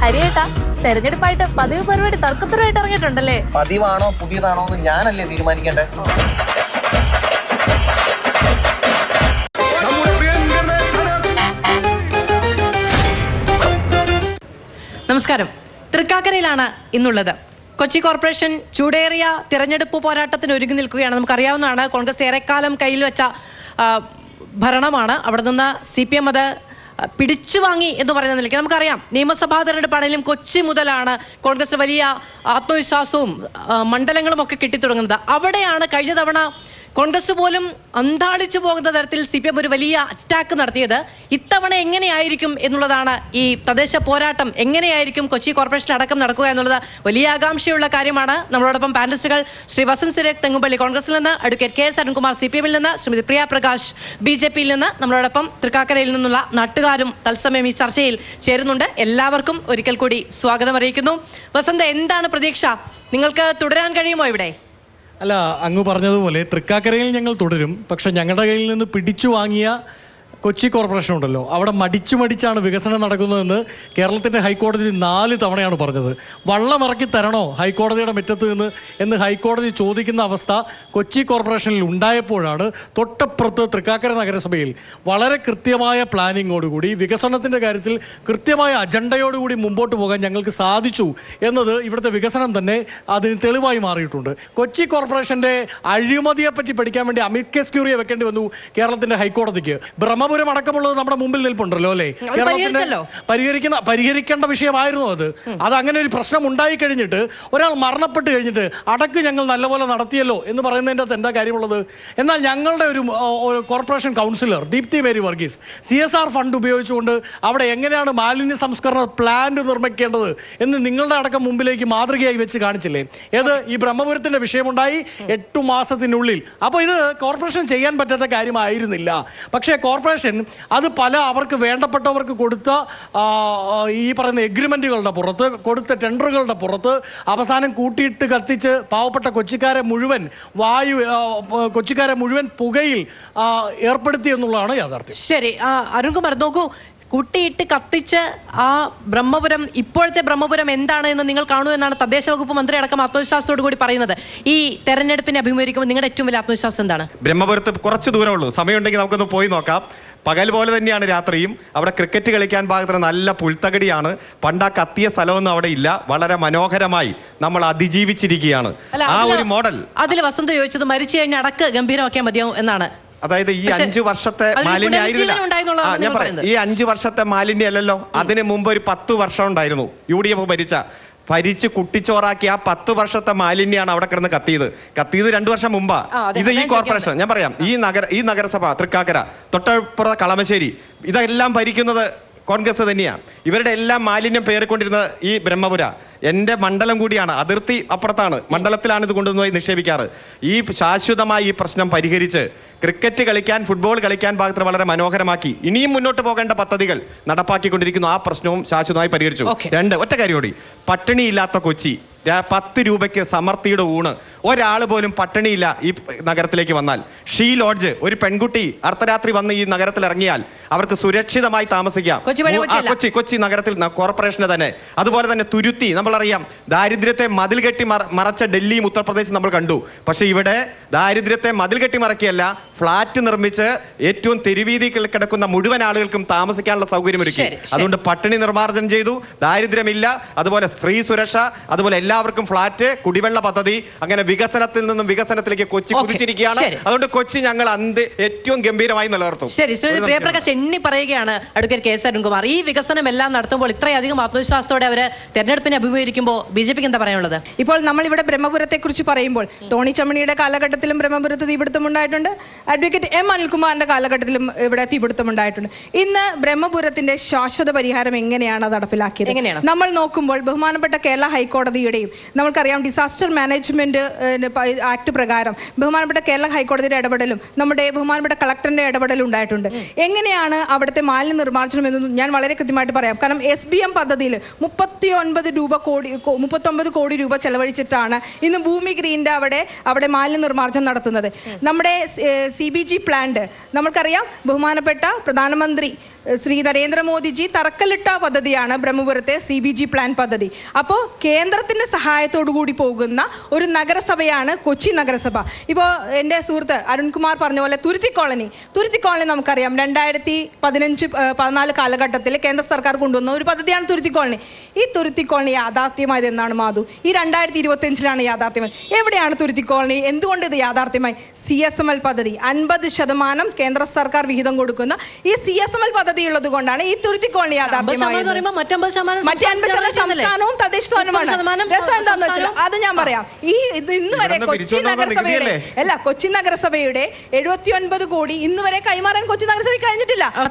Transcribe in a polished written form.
ഹരിയേട്ടാ, തെരഞ്ഞെടുപ്പായിട്ട് പതിവ് പരിപാടി തർക്കത്തിലുമായിട്ട് ഇറങ്ങിയിട്ടുണ്ടല്ലേ? പതിവാണോ പുതിയതാണോ എന്ന് ഞാനല്ലേ തീരുമാനിക്കേണ്ടേ? നമസ്കാരം. തൃക്കാക്കരയിലാണ് ഇന്നുള്ളത്. കൊച്ചി കോർപ്പറേഷൻ ചൂടേറിയ തിരഞ്ഞെടുപ്പ് പോരാട്ടത്തിന് ഒരുങ്ങി നിൽക്കുകയാണ്. നമുക്കറിയാവുന്നതാണ്, കോൺഗ്രസ് ഏറെക്കാലം കയ്യിൽ വെച്ച ഭരണമാണ്. അവിടെ നിന്ന് CPM അത് പിടിച്ചു വാങ്ങി എന്ന് പറയുന്ന നിലയ്ക്ക് നമുക്കറിയാം. നിയമസഭാ തെരഞ്ഞെടുപ്പാണെങ്കിലും കൊച്ചി മുതലാണ് കോൺഗ്രസ് വലിയ ആത്മവിശ്വാസവും മണ്ഡലങ്ങളും ഒക്കെ കിട്ടിത്തുടങ്ങുന്നത്. അവിടെയാണ് കഴിഞ്ഞ തവണ കോൺഗ്രസ് പോലും അന്താളിച്ചു പോകുന്ന തരത്തിൽ CPM ഒരു വലിയ അറ്റാക്ക് നടത്തിയത്. ഇത്തവണ എങ്ങനെയായിരിക്കും എന്നുള്ളതാണ് ഈ തദ്ദേശ പോരാട്ടം, എങ്ങനെയായിരിക്കും കൊച്ചി കോർപ്പറേഷൻ അടക്കം നടക്കുക എന്നുള്ളത് വലിയ ആകാംക്ഷയുള്ള കാര്യമാണ്. നമ്മളോടൊപ്പം പാനലിസ്റ്റുകൾ ശ്രീ വസന്ത് സിരേഖ് തെങ്ങുംപള്ളി കോൺഗ്രസിൽ നിന്ന്, അഡ്വക്കേറ്റ് KS അരുൺകുമാർ CPM-ൽ നിന്ന്, ശ്രീമതി പ്രിയ പ്രകാശ് BJP-യിൽ നിന്ന്, നമ്മളോടൊപ്പം തൃക്കാക്കരയിൽ നിന്നുള്ള നാട്ടുകാരും തത്സമയം ഈ ചർച്ചയിൽ ചേരുന്നുണ്ട്. എല്ലാവർക്കും ഒരിക്കൽ കൂടി സ്വാഗതം അറിയിക്കുന്നു. വസന്ത്, എന്താണ് പ്രതീക്ഷ? നിങ്ങൾക്ക് തുടരാൻ കഴിയുമോ ഇവിടെ? അല്ല, അങ്ങ് പറഞ്ഞതുപോലെ തൃക്കാക്കരയിൽ ഞങ്ങൾ തുടരും. പക്ഷെ ഞങ്ങളുടെ കയ്യിൽ നിന്ന് പിടിച്ചു വാങ്ങിയ കൊച്ചി കോർപ്പറേഷൻ ഉണ്ടല്ലോ, അവിടെ മടിച്ചാണ് വികസനം നടക്കുന്നതെന്ന് കേരളത്തിൻ്റെ ഹൈക്കോടതി 4 തവണയാണ് പറഞ്ഞത്. വള്ളമിറക്കി തരണോ ഹൈക്കോടതിയുടെ മുറ്റത്ത് നിന്ന് എന്ന് ഹൈക്കോടതി ചോദിക്കുന്ന അവസ്ഥ കൊച്ചി കോർപ്പറേഷനിൽ ഉണ്ടായപ്പോഴാണ് തൊട്ടപ്പുറത്ത് തൃക്കാക്കര നഗരസഭയിൽ വളരെ കൃത്യമായ പ്ലാനിങ്ങോടുകൂടി വികസനത്തിൻ്റെ കാര്യത്തിൽ കൃത്യമായ അജണ്ടയോടുകൂടി മുമ്പോട്ട് പോകാൻ ഞങ്ങൾക്ക് സാധിച്ചു എന്നത് ഇവിടുത്തെ വികസനം തന്നെ അതിന് തെളിവായി മാറിയിട്ടുണ്ട്. കൊച്ചി കോർപ്പറേഷന്റെ അഴിമതിയെപ്പറ്റി പഠിക്കാൻ വേണ്ടി അമിക്കസ് ക്യൂറിയെ വെക്കേണ്ടി വന്നു കേരളത്തിന്റെ ഹൈക്കോടതിക്ക്. ബ്രഹ്മപുരം അടക്കമുള്ളത് നമ്മുടെ മുമ്പിൽ നിൽപ്പുണ്ടല്ലോ അല്ലേ? കേരളത്തിന്റെ പരിഹരിക്കേണ്ട വിഷയമായിരുന്നു അത് അങ്ങനെ ഒരു പ്രശ്നം ഉണ്ടായി കഴിഞ്ഞിട്ട് ഒരാൾ മരണപ്പെട്ട് കഴിഞ്ഞിട്ട് അടക്ക് ഞങ്ങൾ നല്ലപോലെ നടത്തിയല്ലോ എന്ന് പറയുന്നതിൻ്റെ അകത്ത് എന്താ കാര്യമുള്ളത്? എന്നാൽ ഞങ്ങളുടെ ഒരു corporation councillor Deepthi Mary Varghese CSR fund ഉപയോഗിച്ചുകൊണ്ട് അവിടെ എങ്ങനെയാണ് മാലിന്യ സംസ്കരണ പ്ലാന്റ് നിർമ്മിക്കേണ്ടത് എന്ന് നിങ്ങളുടെ അടക്കം മുമ്പിലേക്ക് മാതൃകയായി വെച്ച് കാണിച്ചില്ലേ? ഏത് ഈ ബ്രഹ്മപുരത്തിന്റെ വിഷയമുണ്ടായി 8 മാസത്തിനുള്ളിൽ. അപ്പോൾ ഇത് കോർപ്പറേഷൻ ചെയ്യാൻ പറ്റാത്ത കാര്യമായിരുന്നില്ല. പക്ഷേ കോർപ്പറേഷൻ അത് അവർക്ക് വേണ്ടപ്പെട്ടവർക്ക് കൊടുത്ത ഈ പറയുന്ന എഗ്രിമെന്റുകളുടെ പുറത്ത്, കൊടുത്ത ടെൻഡറുകളുടെ പുറത്ത് അവസാനം കൂട്ടിയിട്ട് കത്തിച്ച് പാവപ്പെട്ട കൊച്ചിക്കാരെ മുഴുവൻ പുകയിൽ ഏർപ്പെടുത്തി എന്നുള്ളതാണ് യാഥാർത്ഥ്യം. ശരി, അരുൺകുമാർ നോക്കൂ, കൂട്ടിയിട്ട് കത്തിച്ച് ആ ബ്രഹ്മപുരം, ഇപ്പോഴത്തെ ബ്രഹ്മപുരം എന്താണ് എന്ന് നിങ്ങൾ കാണൂ എന്നാണ് തദ്ദേശ വകുപ്പ് മന്ത്രി അടക്കം ആത്മവിശ്വാസത്തോടു കൂടി പറയുന്നത്. ഈ തെരഞ്ഞെടുപ്പിനെ അഭിമുഖീകരിക്കുമ്പോൾ നിങ്ങളുടെ ഏറ്റവും വലിയ ആത്മവിശ്വാസം എന്താണ്? ബ്രഹ്മപുരത്ത് കുറച്ച് ദൂരമുള്ളൂ, സമയമുണ്ടെങ്കിൽ നമുക്കൊന്ന് പോയി നോക്കാം. പകൽ പോലെ തന്നെയാണ് രാത്രിയും. അവിടെ ക്രിക്കറ്റ് കളിക്കാൻ പാകത്തിന് നല്ല പുൽത്തകടിയാണ്. പണ്ട് ആ കത്തിയ സ്ഥലമൊന്നും അവിടെ ഇല്ല. വളരെ മനോഹരമായി നമ്മൾ അതിജീവിച്ചിരിക്കുകയാണ്. ആ ഒരു മോഡൽ അതിൽ വസന്ത് ചോദിച്ചത് മരിച്ചു കഴിഞ്ഞാൽ അടക്ക് ഗംഭീരമാക്കിയാൽ മതിയാവും എന്നാണ്. അതായത് ഈ 5 വർഷത്തെ മാലിന്യം ആയിരുന്നില്ല. ഞാൻ പറയാം, ഈ 5 വർഷത്തെ മാലിന്യം അല്ലല്ലോ. അതിന് മുമ്പ് ഒരു 10 വർഷം ഉണ്ടായിരുന്നു UDF ഭരിച്ച് കുട്ടിച്ചോറാക്കി. ആ 10 വർഷത്തെ മാലിന്യമാണ് അവിടെ കിടന്ന് കത്തിയത് 2 വർഷം മുമ്പാ. ഇത് ഈ കോർപ്പറേഷൻ, ഞാൻ പറയാം, ഈ നഗരസഭ തൃക്കാക്കര, തൊട്ടപ്പുറ കളമശ്ശേരി, ഇതെല്ലാം ഭരിക്കുന്നത് കോൺഗ്രസ് തന്നെയാണ്. ഇവരുടെ എല്ലാം മാലിന്യം പേറിക്കൊണ്ടിരുന്നത് ഈ ബ്രഹ്മപുര എൻ്റെ മണ്ഡലം കൂടിയാണ്. അതിർത്തി അപ്പുറത്താണ്, മണ്ഡലത്തിലാണ് ഇത് കൊണ്ടുപോയി നിക്ഷേപിക്കാറ്. ഈ ശാശ്വതമായി ഈ പ്രശ്നം പരിഹരിച്ച് ക്രിക്കറ്റ് കളിക്കാൻ, ഫുട്ബോൾ കളിക്കാൻ പാകത്തിന് വളരെ മനോഹരമാക്കി ഇനിയും മുന്നോട്ട് പോകേണ്ട പദ്ധതികൾ നടപ്പാക്കിക്കൊണ്ടിരിക്കുന്നു. ആ പ്രശ്നവും ശാശ്വതമായി പരിഹരിച്ചു. 2 ഒറ്റ കാര്യം കൂടി, പട്ടിണിയില്ലാത്ത കൊച്ചി, 10 രൂപയ്ക്ക് സമൃദ്ധിയുടെ ഊണ്. ഒരാൾ പോലും പട്ടിണിയില്ല ഈ നഗരത്തിലേക്ക് വന്നാൽ. ഷീ ലോഡ്ജ്, ഒരു പെൺകുട്ടി അർദ്ധരാത്രി വന്ന് ഈ നഗരത്തിൽ ഇറങ്ങിയാൽ അവർക്ക് സുരക്ഷിതമായി താമസിക്കാം. കൊച്ചി നഗരത്തിൽ കോർപ്പറേഷന് തന്നെ. അതുപോലെ തന്നെ തുരുത്തി, നമ്മളറിയാം, ദാരിദ്ര്യത്തെ മതിൽ കെട്ടി മറച്ച ഡൽഹിയും ഉത്തർപ്രദേശും നമ്മൾ കണ്ടു. പക്ഷെ ഇവിടെ ദാരിദ്ര്യത്തെ മതിൽ കെട്ടി മറക്കിയല്ല, ഫ്ളാറ്റ് നിർമ്മിച്ച് ഏറ്റവും തെരുവീതിയിൽ കിടക്കുന്ന മുഴുവൻ ആളുകൾക്കും താമസിക്കാനുള്ള സൗകര്യം ഒരുക്കി. അതുകൊണ്ട് പട്ടിണി നിർമ്മാർജ്ജനം ചെയ്തു, ദാരിദ്ര്യമില്ല. അതുപോലെ സ്ത്രീ സുരക്ഷ, അതുപോലെ എല്ലാവർക്കും ഫ്ളാറ്റ്, കുടിവെള്ള പദ്ധതി, അങ്ങനെ വികസനത്തിൽ നിന്നും വികസനത്തിലേക്ക് കൊച്ചി കുതിച്ചിരിക്കുകയാണ്. അതുകൊണ്ട് കൊച്ചി ഞങ്ങൾ ഏറ്റവും ഗംഭീരമായി നിലനിർത്തും. ശരി, പ്രിയപ്രകാശ് എണ്ണി പറയുകയാണ് അഡ്വക്കേറ്റ് KS അരുൺകുമാർ. ഈ വികസനം എല്ലാം നടത്തുമ്പോൾ ഇത്രയധികം ആത്മവിശ്വാസത്തോടെ അവർ തെരഞ്ഞെടുപ്പിനെ അഭിമുഖീകരിക്കുമ്പോൾ BJPക്ക് എന്താ പറയാനുള്ളത്? ഇപ്പോൾ നമ്മൾ ഇവിടെ ബ്രഹ്മപുരത്തെ കുറിച്ച് പറയുമ്പോൾ ടോണി ചമ്മണിയുടെ കാലഘട്ടത്തിലും ബ്രഹ്മപുരത്ത് തീപിടുത്തം ഉണ്ടായിട്ടുണ്ട്. അഡ്വക്കേറ്റ് M അനിൽകുമാറിന്റെ കാലഘട്ടത്തിലും ഇവിടെ തീപിടുത്തം ഉണ്ടായിട്ടുണ്ട്. ഇന്ന് ബ്രഹ്മപുരത്തിന്റെ ശാശ്വത പരിഹാരം എങ്ങനെയാണ് നടപ്പിലാക്കിയത്? നമ്മൾ നോക്കുമ്പോൾ ബഹുമാനപ്പെട്ട കേരള ഹൈക്കോടതിയുടെയും, നമുക്കറിയാം, ഡിസാസ്റ്റർ മാനേജ്മെന്റ് ആക്ട് പ്രകാരം ബഹുമാനപ്പെട്ട കേരള ഹൈക്കോടതിയുടെ ഇടപെടലും നമ്മുടെ ബഹുമാനപ്പെട്ട കളക്ടറിന്റെ ഇടപെടലും ഉണ്ടായിട്ടുണ്ട്. എങ്ങനെയാണ് അവിടുത്തെ മാലിന്യ നിർമ്മാർജ്ജനം എന്ന് ഞാൻ വളരെ കൃത്യമായിട്ട് പറയാം. കാരണം SBM പദ്ധതിയിൽ 39 കോടി രൂപ ചെലവഴിച്ചിട്ടാണ് ഇന്ന് ഭൂമി ഗ്രീൻ്റെ അവിടെ മാലിന്യ നിർമ്മാർജ്ജനം നടത്തുന്നത്. നമ്മുടെ CBG പ്ലാന്റ്, നമുക്കറിയാം, ബഹുമാനപ്പെട്ട പ്രധാനമന്ത്രി ശ്രീ നരേന്ദ്രമോദിജി തറക്കല്ലിട്ട പദ്ധതിയാണ് ബ്രഹ്മപുരത്തെ CBG പ്ലാൻ പദ്ധതി. അപ്പോൾ കേന്ദ്രത്തിന്റെ സഹായത്തോടു കൂടി പോകുന്ന ഒരു നഗരസഭയാണ് കൊച്ചി നഗരസഭ. ഇപ്പോൾ എൻ്റെ സുഹൃത്ത് അരുൺകുമാർ പറഞ്ഞ പോലെ തുരുത്തി കോളനി നമുക്കറിയാം 2015-14 കാലഘട്ടത്തിൽ കേന്ദ്ര സർക്കാർ കൊണ്ടുവന്ന ഒരു പദ്ധതിയാണ് തുരുത്തി കോളനി. ഈ തുരുത്തി കോളനി യാഥാർത്ഥ്യമായത് എന്നാണ് മാധു? ഈ 2025-ലാണ് യാഥാർത്ഥ്യമായി. എവിടെയാണ് തുരുത്തി കോളനി? എന്തുകൊണ്ട് ഇത് യാഥാർത്ഥ്യമായി? CSML പദ്ധതി 50% കേന്ദ്ര സർക്കാർ വിഹിതം കൊടുക്കുന്ന ഈ CSML പദ്ധതി ഉള്ളത് കൊണ്ടാണ് ഈ തുരുത്തി കോളനി യാഥാർത്ഥ്യമായത്. മറ്റ് 50% സംസ്ഥാനവും തദ്ദേശ സ്വയംഭരണമാണ്. രസം എന്താന്ന് വെച്ചാൽ അത് ഞാൻ പറയാം. ഇന്ന് വരെ കൊച്ചി നഗരസഭയുടെ 79 കോടി ഇന്ന് വരെ കൈമാറാൻ കൊച്ചി നഗരസഭ കഴിഞ്ഞിട്ടില്ല.